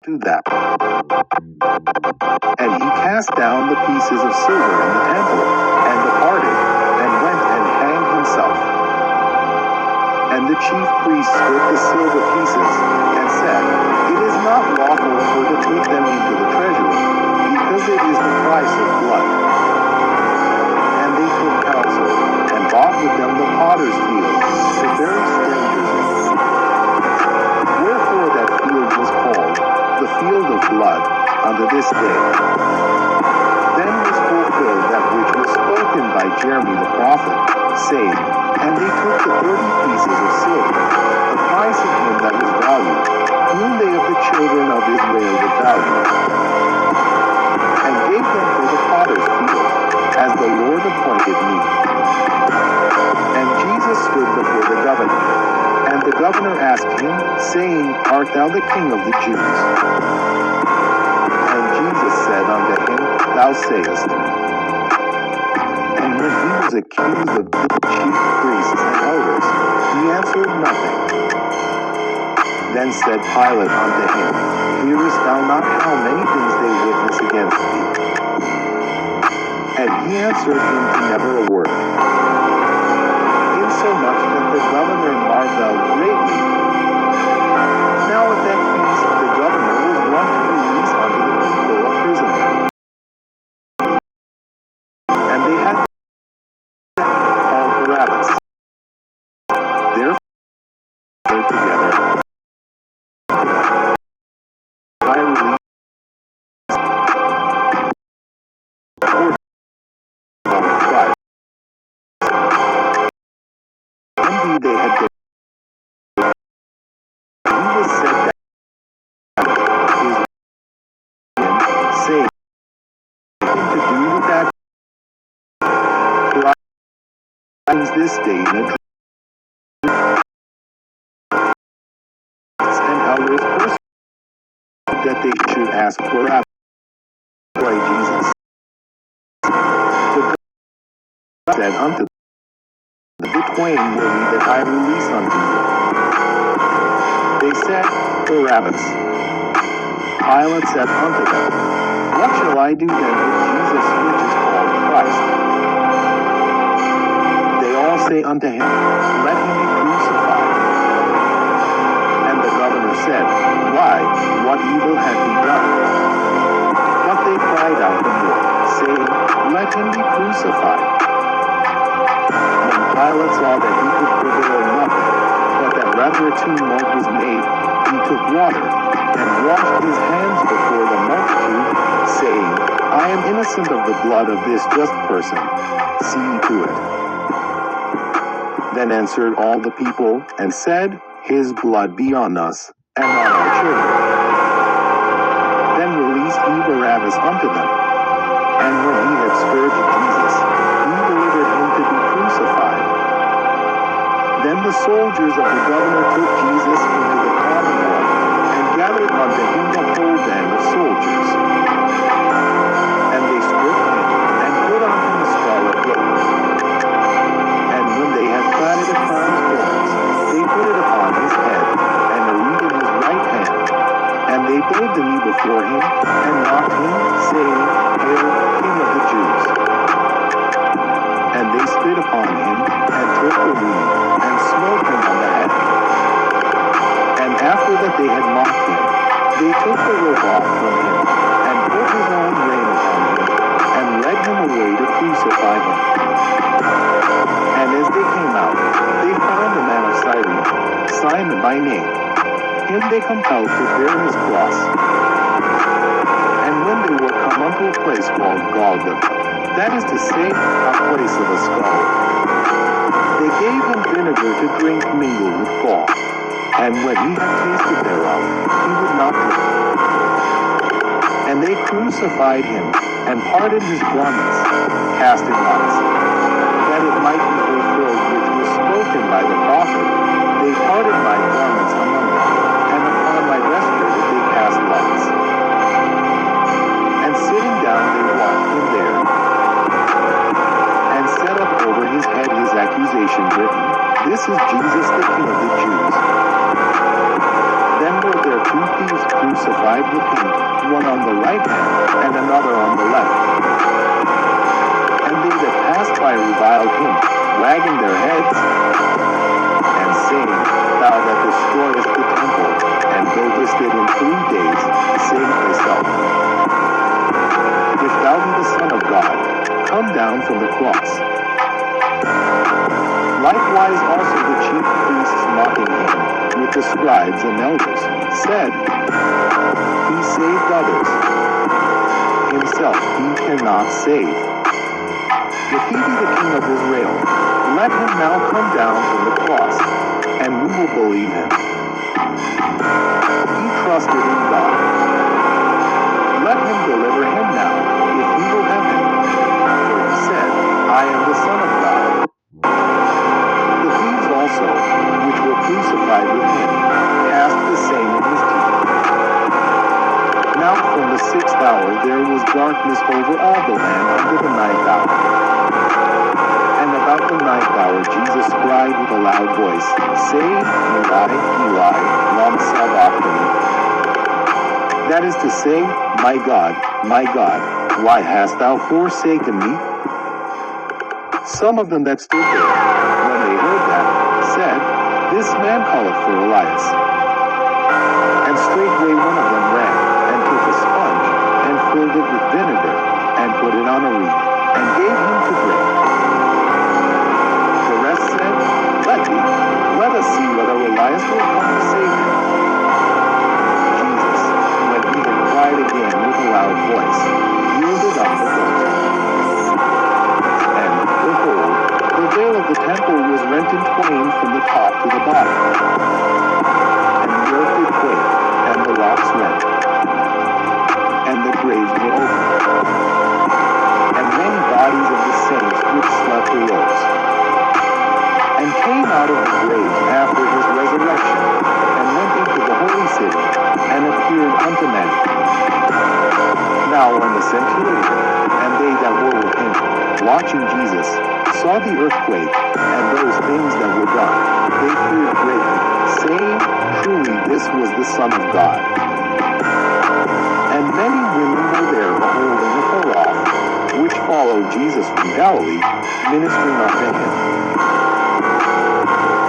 to them. And he cast down the pieces of silver in the temple, and departed, and went and hanged himself. And the chief priests took the silver pieces, and said, It is not lawful for to put them into the treasury, because it is the price of blood. And they took counsel, and bought with them the potter's field, the very strangers in it. Wherefore that field was called the field of blood unto this day. Then was fulfilled that which was spoken by Jeremy the prophet, saying, And they took the 30 pieces of silver, the price of him that was valued, whom they of the children of Israel did value, and gave them for the potter's field, as the Lord appointed me. And Jesus stood before the governor. And the governor asked him, saying, Art thou the king of the Jews? And Jesus said unto him, Thou sayest. And when he was accused of the chief priests and elders, he answered nothing. Then said Pilate unto him, Hearest thou not how many things they witness against thee? And he answered him never a word. Insomuch that the governor marveled greatly. Now at that feast the governor was wont to release unto the people a prisoner. And they had called Barabbas. Therefore they together by release Christ. Indeed they had been. He was set down saying, to do with that this day in a dream. And elders persuaded that they should ask Barabbas by Jesus. The governor said unto them, The twain will we that I release unto you. They said, Barabbas. Pilate said unto them, What shall I do then with Jesus which is called Christ? They all say unto him, Let him be crucified. And the governor said, Why, what evil hath he done? But they cried out the more, saying, Let him be crucified. When Pilate saw that he could prevail nothing, but that rather a tumult was made, he took water, and washed his hands before the multitude, saying, I am innocent of the blood of this just person. See to it. Then answered all the people, and said, His blood be on us, and on our children. Then released he Barabbas unto them. And when he had scourged Jesus, he delivered him to be crucified. Then the soldiers of the governor took Jesus into the common hall, and gathered unto him the whole band of soldiers. And they stripped him, and put on him a scarlet robe. And when they had platted a crown of thorns, they put it upon his head, and a reed in his right hand. And they bowed the knee before him, and mocked him, saying, Hail, King of the Jews. And they spit upon him, and took the reed, and smote him on the head. And after that they had mocked him, they took the robe off from him, and put his own raiment on him, and led him away to crucify him. And as they came out, they found a man of Cyrene, Simon by name. Him they compelled to bear his cross. And when they were come unto a place called Golgotha, that is to say, a place of a skull, they gave him vinegar to drink mingled with gall. And when he had tasted thereof, he would not drink. And they crucified him, and parted his garments, casting lots, that it might be fulfilled which was spoken by the prophet, They parted my garments among them, and upon my vesture did they cast lots. And sitting down they walked him there, and set up over his head his accusation written, This is Jesus the King of the Jews. Then were there two thieves crucified crucified with him, one on the right hand, and another on the left. And they that passed by reviled him, wagging their heads, and saying, Thou that destroyest the temple, and buildest it in 3 days, save thyself. If thou be the Son of God, come down from the cross. Likewise also the chief priests mocking him, with the scribes and elders, said, He saved others. Himself he cannot save. If he be the King of Israel, let him now come down from the cross, and we will believe him. He trusted in God. Let him deliver him now, if he will have him. For he said, I am the Son of God. The thieves also, which were crucified with him, cast the same in his teeth. Now from the 6th hour there was darkness over all the land unto the 9th hour. And about the 9th hour Jesus cried with a loud voice, saying, Eli, Eli, lama sabachthani. That is to say, my God, why hast thou forsaken me? Some of them that stood there, when they heard that, said, This man calleth for Elias. And straightway one of them ran, and took a sponge, and filled it with vinegar, and put it on a reed, and gave him to drink. The rest said, Let us see whether Elias will come to save him. Jesus, when he had cried again with a loud voice, yielded up the ghost. And, behold, the veil of the temple was rent in twain from the top to the bottom. And the earth did quake, and the rocks rent, and the graves were opened. And many bodies of the saints which slept arose, and came out of the grave after his resurrection, and went into the holy city, and appeared unto many. Now when the centurion, and they that were with him, watching Jesus, saw the earthquake, and those things that were done, they feared greatly, saying, Truly this was the Son of God. And many women were there beholding afar off, which followed Jesus from Galilee, ministering unto him.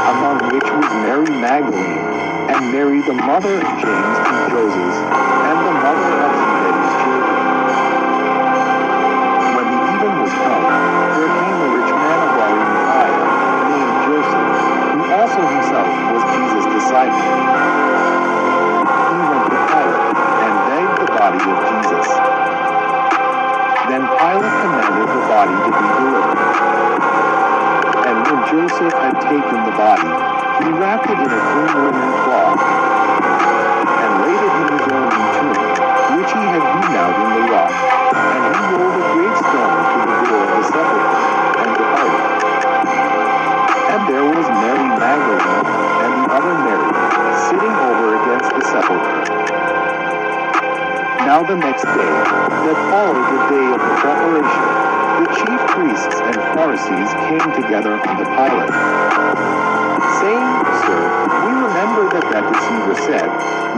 Among which was Mary Magdalene, and Mary the mother of James and Joses, and the mother of Zebedee's children. When the even was come, there came a rich man of Arimathea, named Joseph, who also himself was Jesus' disciple. He went to Pilate, and begged the body of Jesus. Then Pilate commanded the body to be delivered. And when Joseph had taken the body, he wrapped it in a clean linen cloth, and laid it in his own tomb, which he had hewn out in the rock. And he rolled a great stone to the door of the sepulchre, and departed. And there was Mary Magdalene, and the other Mary, sitting over against the sepulchre. Now the next day, that followed the day of the preparation, the chief priests and Pharisees came together unto Pilate, saying, Sir, we remember that deceiver said,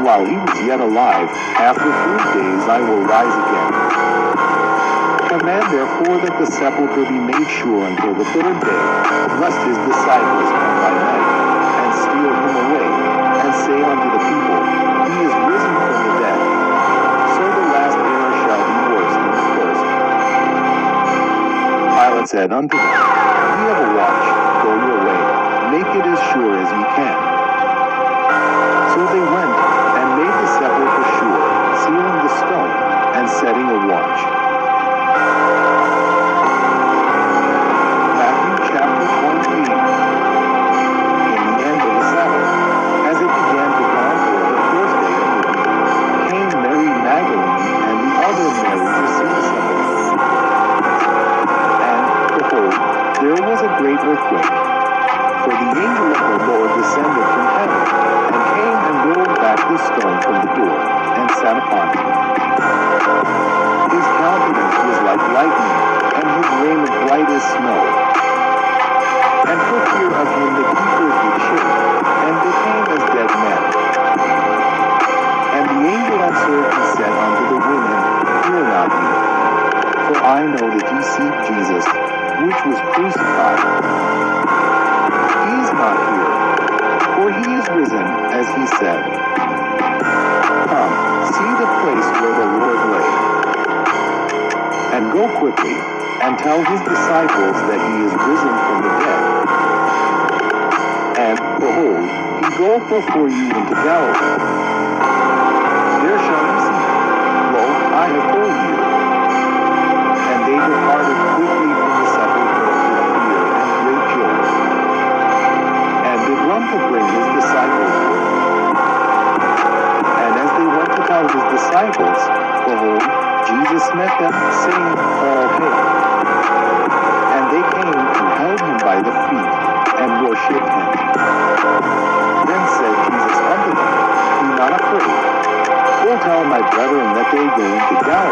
while he was yet alive, After 3 days I will rise again. Command therefore that the sepulchre be made sure until the 3rd day, lest his disciples come by night, and steal him away, and say unto the people, He is risen from the dead. So the last error shall be worse than the first. Pilate said unto them, Ye have a watch, go your way, make it as sure as ye can. So they went, and made the sepulchre sure, sealing the stone, and setting a watch. Matthew chapter 28. In the end of the Sabbath, as it began to dawn toward the 1st day of the week, came Mary Magdalene and the other Mary to see the sepulchre. And, behold, there was a great earthquake. For the angel of the Lord descended from heaven, and came and rolled back the stone from the door, and sat upon it. His countenance was like lightning, and his raiment white as snow. And for fear of him the keepers did shake, and became as dead men. And the angel answered I know that ye seek Jesus, which was crucified. He is not here, for he is risen, as he said. Come, see the place where the Lord lay. And go quickly, and tell his disciples that he is risen from the dead. And, behold, he goeth before you into Galilee. There shall ye see him. Lo, I have told you. And they departed quickly from the sepulchre with fear and great joy, and did run to bring his disciples word. And as they went to tell his disciples, behold, Jesus met them, saying, All hail. And they came and held him by the feet, and worshipped him. Then said Jesus unto them, Be not afraid. Go tell my brethren that they go into Galilee.